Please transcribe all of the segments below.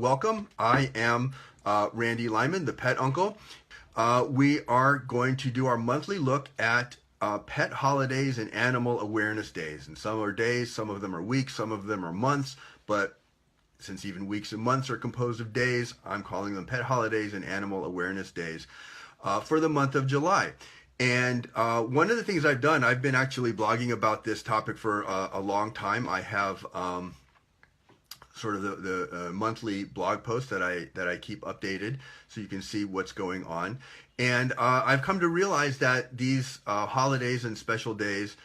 Welcome. I am Randy Lyman, the pet uncle. We are going to do our monthly look at pet holidays and animal awareness days. And some are days, some of them are weeks, some of them are months. But since even weeks and months are composed of days, I'm calling them pet holidays and animal awareness days for the month of July. And one of the things I've done, I've been actually blogging about this topic for a long time. I have sort of the monthly blog post that I keep updated so you can see what's going on. And I've come to realize that these holidays and special days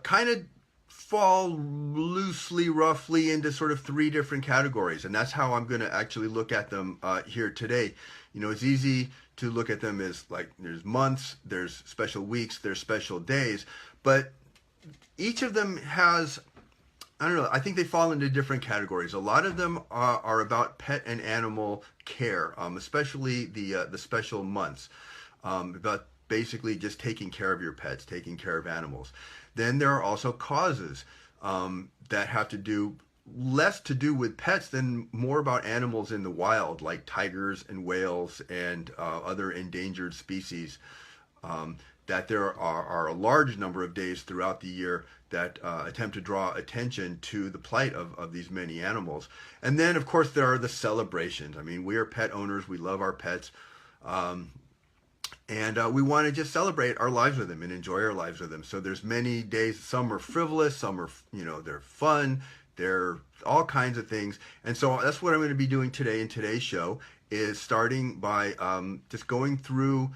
kind of fall loosely, roughly into sort of three different categories. And that's how I'm going to actually look at them here today. You know, it's easy to look at them as like there's months, there's special weeks, there's special days, but each of them has, I don't know, I think they fall into different categories. A lot of them are about pet and animal care, especially the special months, about basically just taking care of your pets, taking care of animals. Then there are also causes that have to do less to do with pets than more about animals in the wild, like tigers and whales and other endangered species. That there are a large number of days throughout the year that attempt to draw attention to the plight of these many animals. And then, of course, there are the celebrations. I mean, we are pet owners. We love our pets. And we want to just celebrate our lives with them and enjoy our lives with them. So there's many days. Some are frivolous. Some are, they're fun. They're all kinds of things. And so that's what I'm going to be doing today in today's show, is starting by just going through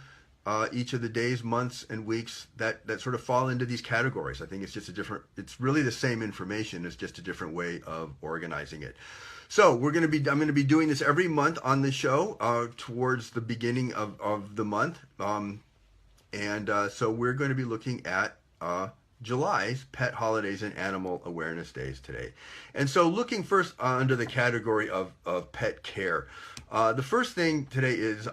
each of the days, months, and weeks that sort of fall into these categories. I think it's just it's really the same information. It's just a different way of organizing it. So I'm going to be doing this every month on the show towards the beginning of the month. So we're going to be looking at July's pet holidays and animal awareness days today. And so looking first under the category of pet care. The first thing today is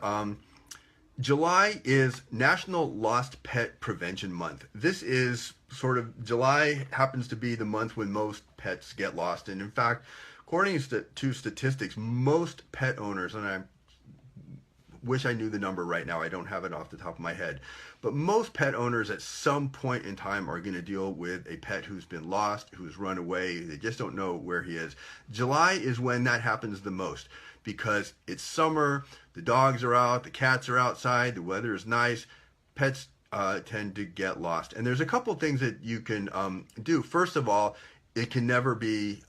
July is National Lost Pet Prevention Month. This is July happens to be the month when most pets get lost. And in fact, according to statistics, most pet owners, and I wish I knew the number right now, I don't have it off the top of my head, but most pet owners at some point in time are going to deal with a pet who's been lost, who's run away. They just don't know where he is. July is when that happens the most, because it's summer, the dogs are out, the cats are outside, the weather is nice, pets tend to get lost. And there's a couple things that you can do. First of all, it can never be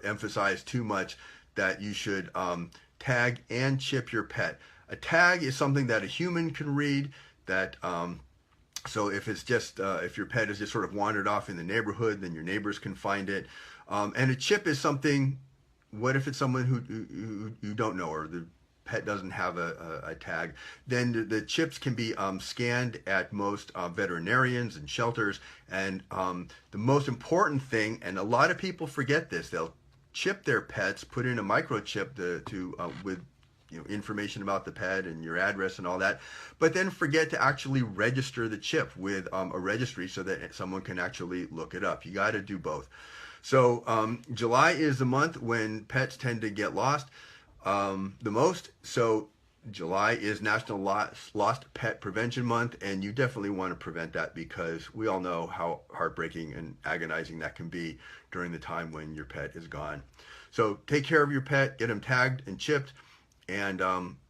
emphasized too much that you should tag and chip your pet. A tag is something that a human can read, that so if it's just if your pet is just sort of wandered off in the neighborhood, then your neighbors can find it. And a chip is something, what if it's someone who you don't know, or the pet doesn't have a tag? Then the chips can be scanned at most veterinarians and shelters. And the most important thing, and a lot of people forget this, they'll chip their pets, put in a microchip with information about the pet and your address and all that, but then forget to actually register the chip with a registry so that someone can actually look it up. You got to do both. So July is the month when pets tend to get lost the most. So July is National Lost Pet Prevention Month, and you definitely want to prevent that, because we all know how heartbreaking and agonizing that can be during the time when your pet is gone. So take care of your pet, get them tagged and chipped, and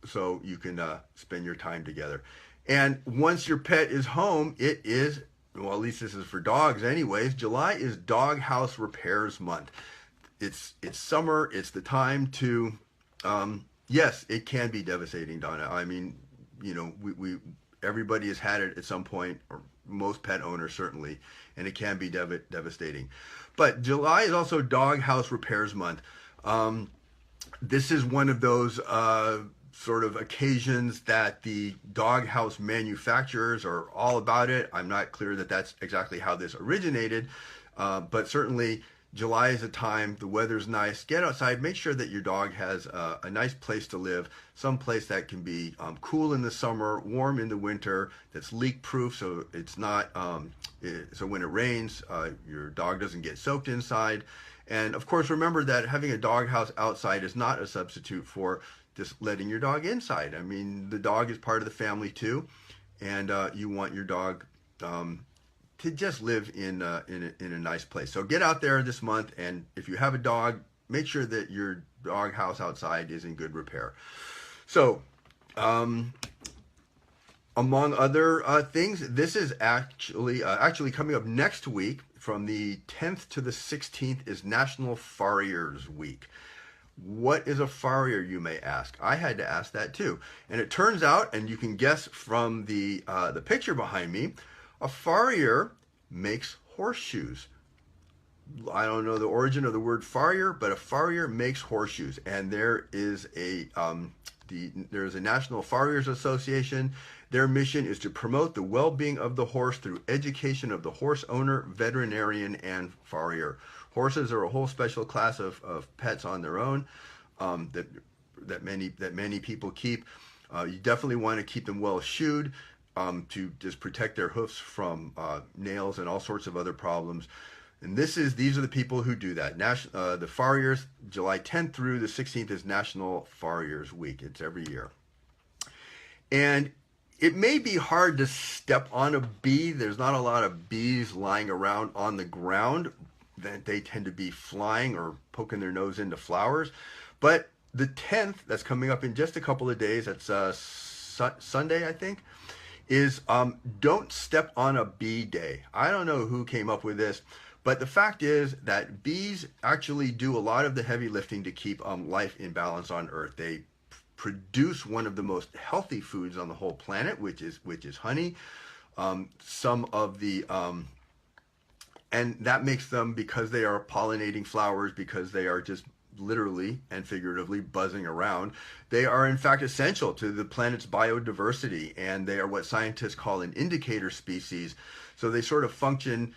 so you can spend your time together. And once your pet is home, it is, well, at least this is for dogs anyways, July is Dog House Repairs Month. It's summer, it's the time to, yes, it can be devastating, Donna. I mean, everybody has had it at some point, or most pet owners certainly, and it can be devastating. But July is also Dog House Repairs Month. This is one of those sort of occasions that the doghouse manufacturers are all about it. I'm not clear that that's exactly how this originated, but certainly July is a time, the weather's nice, get outside, make sure that your dog has a nice place to live, some place that can be cool in the summer, warm in the winter, that's leak proof, so it's not, so when it rains, your dog doesn't get soaked inside. And of course, remember that having a doghouse outside is not a substitute for just letting your dog inside. I mean, the dog is part of the family too, and you want your dog to just live in a nice place. So get out there this month, and if you have a dog, make sure that your dog house outside is in good repair. So, among other things, this is actually coming up next week. From the 10th to the 16th is National Farriers Week. What is a farrier, you may ask? I had to ask that too. And it turns out, and you can guess from the picture behind me, a farrier makes horseshoes. I don't know the origin of the word farrier, but a farrier makes horseshoes. And there is there's a National Farriers Association. Their mission is to promote the well-being of the horse through education of the horse owner, veterinarian, and farrier. Horses are a whole special class of pets on their own that many people keep. You definitely want to keep them well shoed to just protect their hoofs from nails and all sorts of other problems. And these are the people who do that. The Farriers, July 10th through the 16th is National Farriers Week. It's every year. And it may be hard to step on a bee. There's not a lot of bees lying around on the ground. They tend to be flying or poking their nose into flowers. But the 10th, that's coming up in just a couple of days, that's Sunday, I think, is Don't Step on a Bee Day. I don't know who came up with this, but the fact is that bees actually do a lot of the heavy lifting to keep life in balance on Earth. They produce one of the most healthy foods on the whole planet, which is honey. Some of the and that makes them, because they are pollinating flowers, because they are just literally and figuratively buzzing around, they are in fact essential to the planet's biodiversity, and they are what scientists call an indicator species. So they sort of function,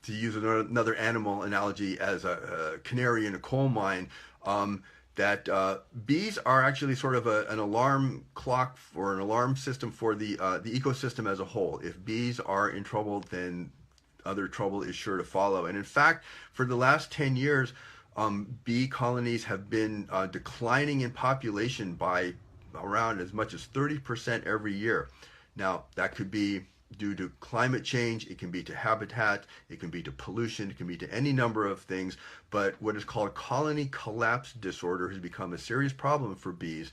to use another animal analogy, as a canary in a coal mine. Bees are actually sort of an alarm clock or an alarm system for the ecosystem as a whole. If bees are in trouble, then other trouble is sure to follow. And in fact, for the last 10 years, bee colonies have been declining in population by around as much as 30% every year. Now, that could be due to climate change, it can be to habitat, it can be to pollution, it can be to any number of things, but what is called colony collapse disorder has become a serious problem for bees.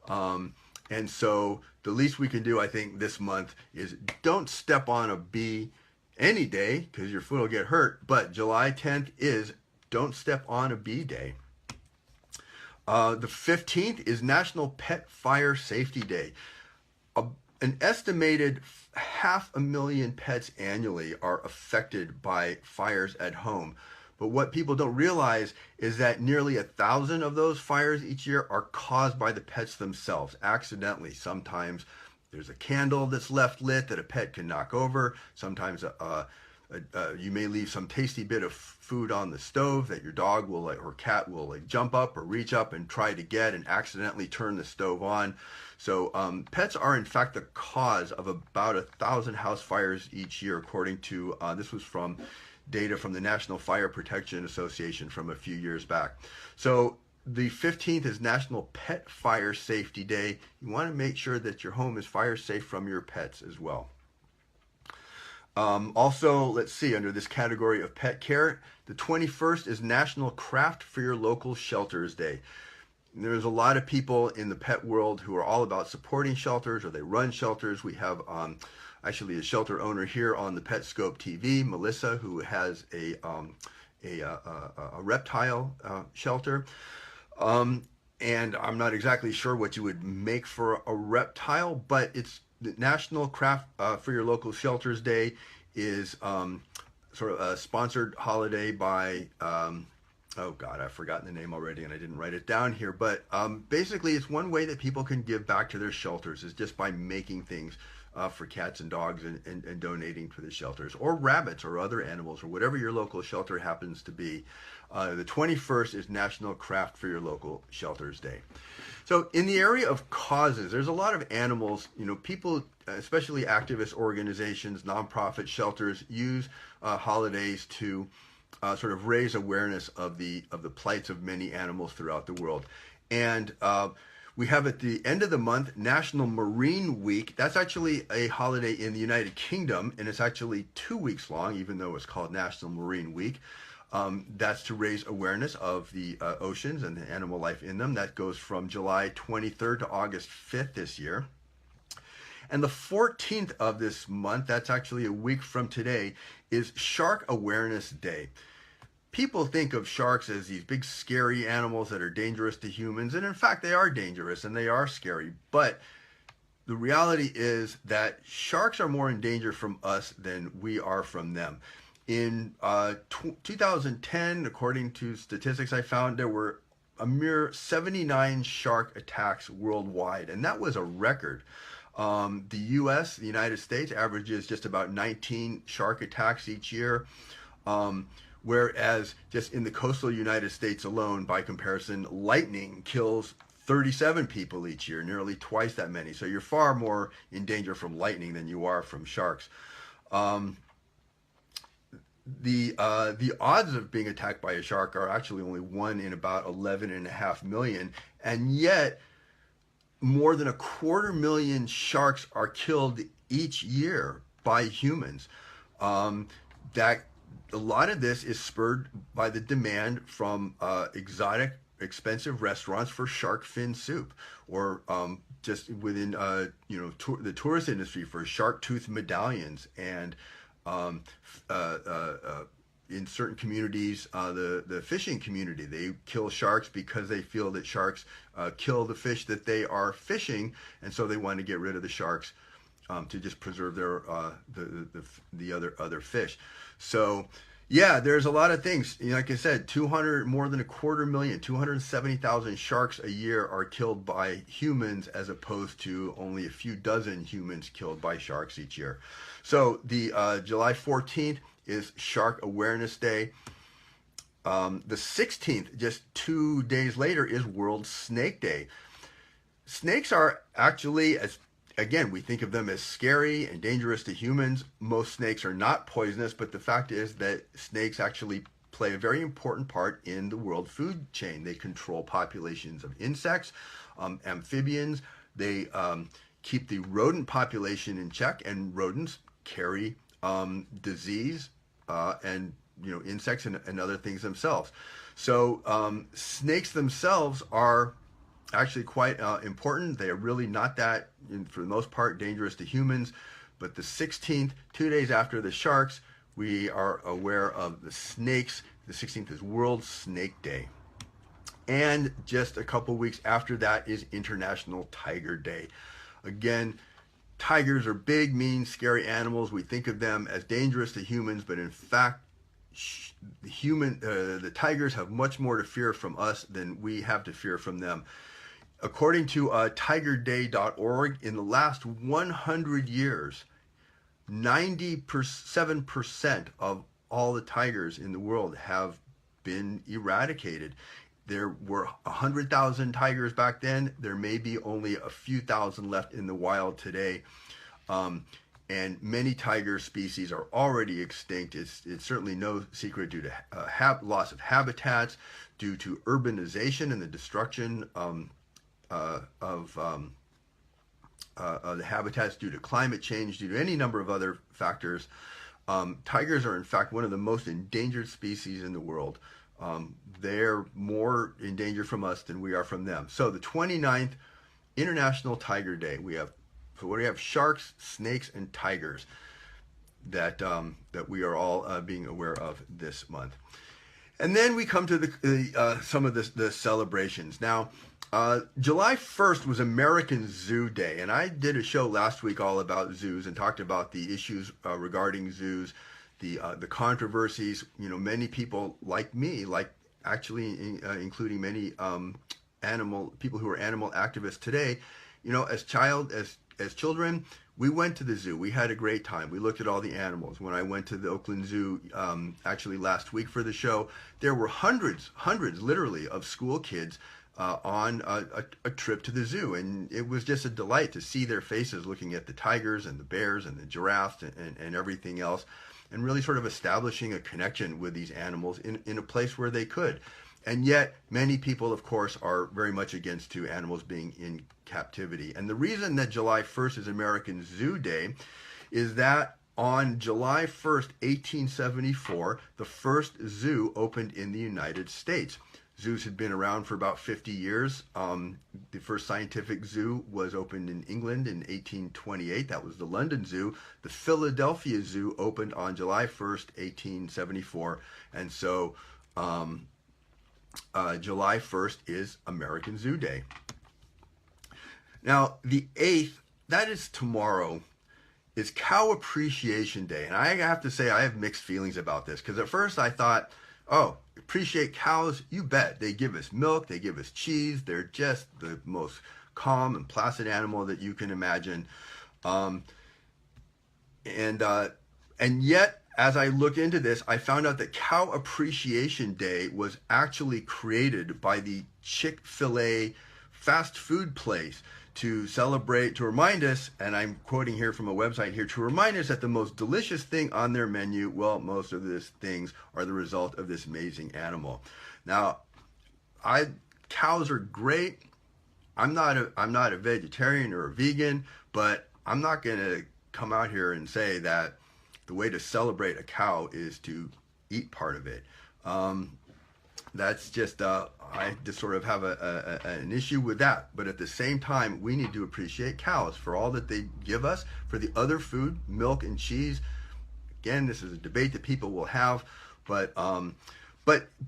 And so the least we can do, I think, this month is don't step on a bee any day, because your foot will get hurt, but July 10th is Don't Step on a Bee Day. The 15th is National Pet Fire Safety Day. An estimated 500,000 pets annually are affected by fires at home. But what people don't realize is that nearly 1,000 of those fires each year are caused by the pets themselves, accidentally. Sometimes there's a candle that's left lit that a pet can knock over. Sometimes you may leave some tasty bit of food on the stove that your dog will or cat will jump up or reach up and try to get and accidentally turn the stove on. So pets are in fact the cause of about 1,000 house fires each year, according to this was from data from the National Fire Protection Association from a few years back. So the 15th is National Pet Fire Safety Day. You want to make sure that your home is fire safe from your pets as well. Also, let's see, under this category of pet care, the 21st is National Craft for Your Local Shelters Day. There's a lot of people in the pet world who are all about supporting shelters, or they run shelters. We have actually a shelter owner here on the Petscope TV, Melissa, who has a reptile shelter. And I'm not exactly sure what you would make for a reptile, but it's the National Craft for Your Local Shelters Day is sort of a sponsored holiday by, oh God, I've forgotten the name already and I didn't write it down here. But basically it's one way that people can give back to their shelters is just by making things for cats and dogs and donating to the shelters, or rabbits or other animals or whatever your local shelter happens to be. The 21st is National Craft for Your Local Shelters Day. So in the area of causes, there's a lot of animals, people, especially activist organizations, nonprofit shelters, use holidays to sort of raise awareness of the plights of many animals throughout the world. And we have at the end of the month National Marine Week. That's actually a holiday in the United Kingdom, and it's actually 2 weeks long, even though it's called National Marine Week. That's to raise awareness of the oceans and the animal life in them. That goes from July 23rd to August 5th this year. And the 14th of this month, that's actually a week from today, is Shark Awareness Day. People think of sharks as these big scary animals that are dangerous to humans, and in fact they are dangerous and they are scary, but the reality is that sharks are more in danger from us than we are from them. In 2010, according to statistics I found, there were a mere 79 shark attacks worldwide, and that was a record. The U.S., the United States, averages just about 19 shark attacks each year, whereas just in the coastal United States alone, by comparison, lightning kills 37 people each year, nearly twice that many. So you're far more in danger from lightning than you are from sharks. The odds of being attacked by a shark are actually only 1 in about 11.5 million, and yet more than 250,000 sharks are killed each year by humans. That a lot of this is spurred by the demand from exotic, expensive restaurants for shark fin soup, or just within the tourist industry for shark tooth medallions, and in certain communities, the fishing community, they kill sharks because they feel that sharks kill the fish that they are fishing, and so they want to get rid of the sharks to just preserve their the other fish. So yeah, there's a lot of things. Like I said, more than 250,000, 270,000 sharks a year are killed by humans, as opposed to only a few dozen humans killed by sharks each year. So the July 14th is Shark Awareness Day. The 16th, just 2 days later, is World Snake Day. Snakes are actually, again, we think of them as scary and dangerous to humans. Most snakes are not poisonous, but the fact is that snakes actually play a very important part in the world food chain. They control populations of insects, amphibians. They keep the rodent population in check, and rodents carry disease and insects and other things themselves. So snakes themselves are actually quite important. They are really not that, for the most part, dangerous to humans. But the 16th, 2 days after the sharks, we are aware of the snakes. The 16th is World Snake Day. And just a couple weeks after that is International Tiger Day. Again, tigers are big, mean, scary animals. We think of them as dangerous to humans, but in fact, the tigers have much more to fear from us than we have to fear from them. According to tigerday.org, in the last 100 years, 97% of all the tigers in the world have been eradicated. There were 100,000 tigers back then. There may be only a few thousand left in the wild today. And many tiger species are already extinct. It's certainly no secret, due to loss of habitats, due to urbanization and the destruction of the habitats, due to climate change, due to any number of other factors. Tigers are in fact one of the most endangered species in the world. They're more in danger from us than we are from them. So the 29th, International Tiger Day. We have sharks, snakes, and tigers that we are all being aware of this month. And then we come to some of the celebrations. Now, July 1st was American Zoo Day, and I did a show last week all about zoos and talked about the issues regarding zoos, the controversies. Many people like me, including many people who are animal activists today. As children, we went to the zoo. We had a great time. We looked at all the animals. When I went to the Oakland Zoo, actually last week for the show, there were hundreds, literally, of school kids on a trip to the zoo, and it was just a delight to see their faces looking at the tigers and the bears and the giraffes and everything else. and really sort of establishing a connection with these animals in a place where they could. And yet, many people, of course, are very much against to animals being in captivity. And the reason that July 1st is American Zoo Day is that on July 1st, 1874, the first zoo opened in the United States. Zoos had been around for about 50 years. The first scientific zoo was opened in England in 1828. That was the London Zoo. The Philadelphia Zoo opened on July 1st, 1874. And so July 1st is American Zoo Day. Now, the 8th, that is tomorrow, is Cow Appreciation Day. And I have to say, I have mixed feelings about this, because at first I thought, oh, appreciate cows? You bet. They give us milk, they give us cheese, they're just the most calm and placid animal that you can imagine. And yet, as I look into this, I found out that Cow Appreciation Day was actually created by the Chick-fil-A fast food place to celebrate, to remind us, and I'm quoting here from a website here, to remind us that the most delicious thing on their menu, well, most of these things are the result of this amazing animal. Now, cows are great. I'm not a vegetarian or a vegan, but I'm not going to come out here and say that the way to celebrate a cow is to eat part of it. That's just, I just sort of have an issue with that. But at the same time, we need to appreciate cows for all that they give us, for the other food, milk and cheese. Again, this is a debate that people will have, but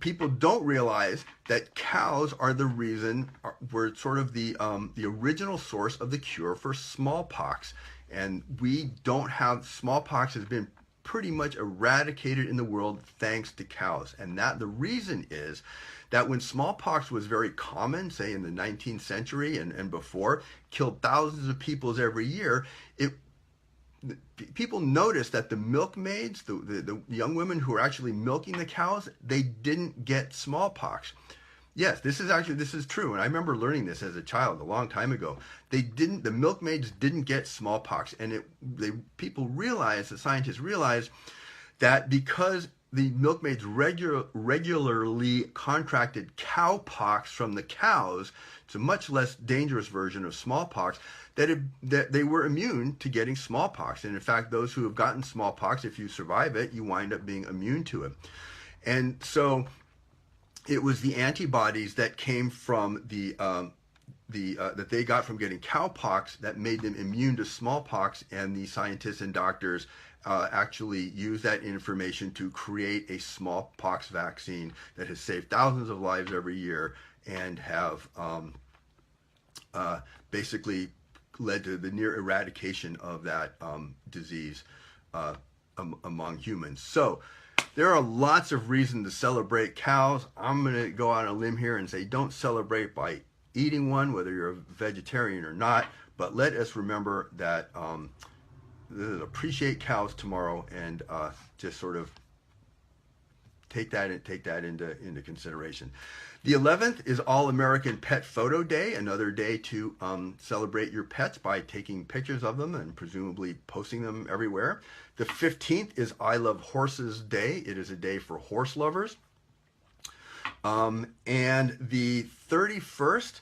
people don't realize that cows are the reason, were sort of the original source of the cure for smallpox. And we don't have, smallpox has been pretty much eradicated in the world thanks to cows. And that the reason is that when smallpox was very common, say in the 19th century and before, killed thousands of people every year, people noticed that the milkmaids, the young women who were actually milking the cows, they didn't get smallpox. Yes, this is true, and I remember learning this as a child a long time ago. The milkmaids didn't get smallpox, and people realized, the scientists realized, that because the milkmaids regularly contracted cowpox from the cows, it's a much less dangerous version of smallpox, that they were immune to getting smallpox. And in fact, those who have gotten smallpox, if you survive it, you wind up being immune to it. And so it was the antibodies that came from that they got from getting cowpox that made them immune to smallpox, and the scientists and doctors actually used that information to create a smallpox vaccine that has saved thousands of lives every year and have basically led to the near eradication of that disease among humans. So there are lots of reasons to celebrate cows. I'm going to go on a limb here and say don't celebrate by eating one, whether you're a vegetarian or not, but let us remember that appreciate cows tomorrow, and just sort of take that into consideration. The 11th is All-American Pet Photo Day, another day to celebrate your pets by taking pictures of them and presumably posting them everywhere. The 15th is I Love Horses Day. It is a day for horse lovers. And the 31st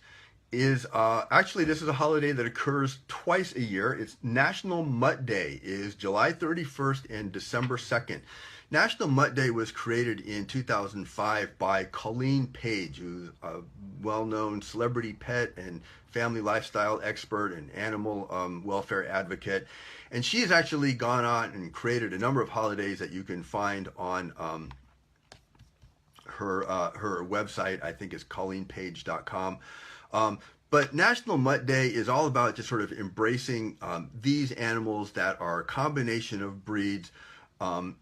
is, actually this is a holiday that occurs twice a year. It's National Mutt Day, is July 31st and December 2nd. National Mutt Day was created in 2005 by Colleen Page, who's a well-known celebrity pet and family lifestyle expert and animal welfare advocate. And she has actually gone on and created a number of holidays that you can find on her website. I think is ColleenPage.com. But National Mutt Day is all about just sort of embracing these animals that are a combination of breeds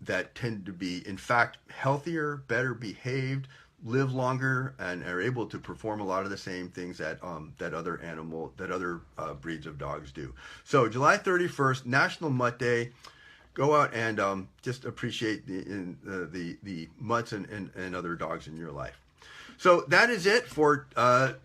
that tend to be, in fact, healthier, better behaved, live longer, and are able to perform a lot of the same things that other breeds of dogs do. So July 31st, National Mutt Day. Go out and just appreciate the mutts and other dogs in your life. So that is it for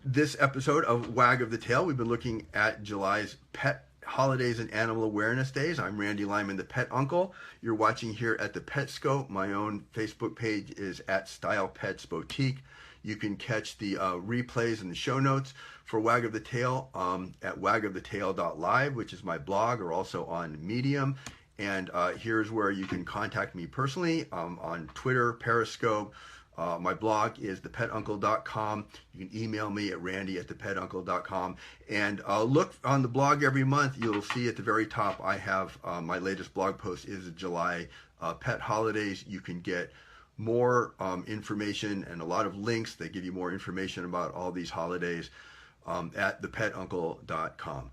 this episode of Wag of the Tail. We've been looking at July's pet Holidays and Animal Awareness Days. I'm Randy Lyman, the Pet Uncle. You're watching here at the Pet Scope. My own Facebook page is at Style Pets Boutique. You can catch the replays and the show notes for Wag of the Tale at WagOfTheTale.live, which is my blog, or also on Medium. And here's where you can contact me personally on Twitter, Periscope. My blog is thepetuncle.com. You can email me at randy@thepetuncle.com. And look on the blog every month. You'll see at the very top I have my latest blog post is the July pet holidays. You can get more information and a lot of links that give you more information about all these holidays at thepetuncle.com.